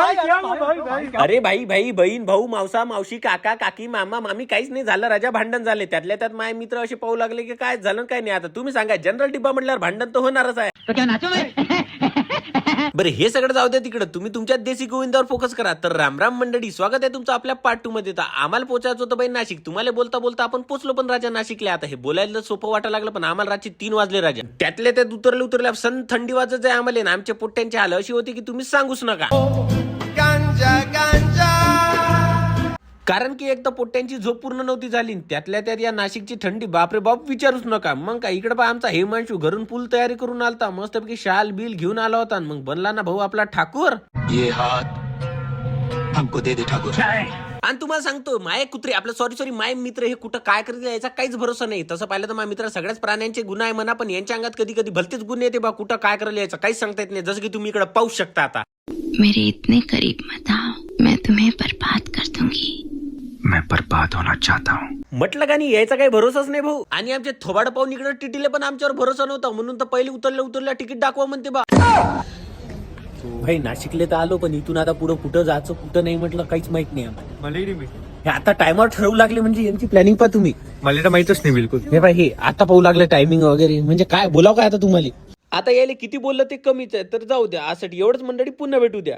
अरे भाई भाई बहीण भाऊ मावसा मावशी काका काकी मामा मामी काहीच नाही झालं राजा. भांडण झाले त्यातल्या त्यात माझे मित्र असे पाहू लागले की काय झालं काय नाही. आता तुम्ही सांगा जनरल डिब्बा म्हटल्यावर भांडण तर होणारच आहे. बरं हे सगळं जाऊ द्या तिकडे. तुम्ही तुमच्या देशी गोविंदावर फोकस करा. तर रामराम मंडळी, स्वागत आहे तुमचं आपल्या पार्ट 2 मध्ये. तर आम्हाला पोहोचायचं होतं बाई नाशिक. तुम्हाला बोलता बोलता आपण पोहोचलो पण राजा नाशिकला. आता हे बोलायला सोपं वाटायला लागलं पण आम्हाला रात्री 3 वाजले राजा. त्यातल्या त्यात उतरल्या सन थंडी वाजत आहे आम्हाला. आमच्या पोट्ट्यांची हाल अशी होती की तुम्ही सांगूच नका. कारण की एक तर पोट्ट्यांची झोप पूर्ण नव्हती झाली. त्यातल्या त्यात या नाशिकची थंडी बापरे बाप विचारूच नका. मग काय इकडे पहा आमचा हिमांशू घरून फुल तयारी करून आलता. मस्तपैकी शाल बिल घेऊन आला होता. मग बनला ना भाऊ आपला ठाकूर. ये हात हमको दे दे ठाकूर. आणि तुम्हाला सांगतो माय कुत्रे आपलं सॉरी माय मित्र हे कुठं काय करतील याचा काहीच भरोसा नाही. तसं पाहिलं तर माझ्या मित्र सगळ्याच प्राण्यांचे गुन्हा आहे म्हणा, पण यांच्या अंगात कधी कधी भलतेच गुन्हे येते बा. कुठं काय करायला यायचं काहीच सांगता येत नाही. जसं की तुम्ही इकडे पाहू शकता. आता मेरे इतने करीब मत आओ, मैं तुम्हें बर्बाद कर दूंगी. मैं बर्बाद होना चाहता हूँ. म्हटलं का नाही यायचा काही भरोसाच नाही भाऊ. आणि आमचे थोबाड पाहून इकडे टिटीले पण आमच्यावर भरोसा नव्हता. म्हणून तर पहिले उतरल्या तिकीट दाखवा म्हणते बा. भाई नाशिकले तर आलो पण इथून आता पुढे कुठं जायचं कुठं नाही म्हटलं काहीच माहित नाही आम्हाला. हे आता टायमावर ठरवू लागले म्हणजे यांची प्लॅनिंग पहा तुम्ही. मला तर माहितच नाही बिलकुल. हे भाई हे आता पाहू लागले टायमिंग वगैरे म्हणजे काय बोलाव काय आता तुम्हाला. आता यायला किती बोललं ते कमीच आहे. तर जाऊ द्या. आसाठी एवढंच मंडळी पुन्हा भेटू द्या.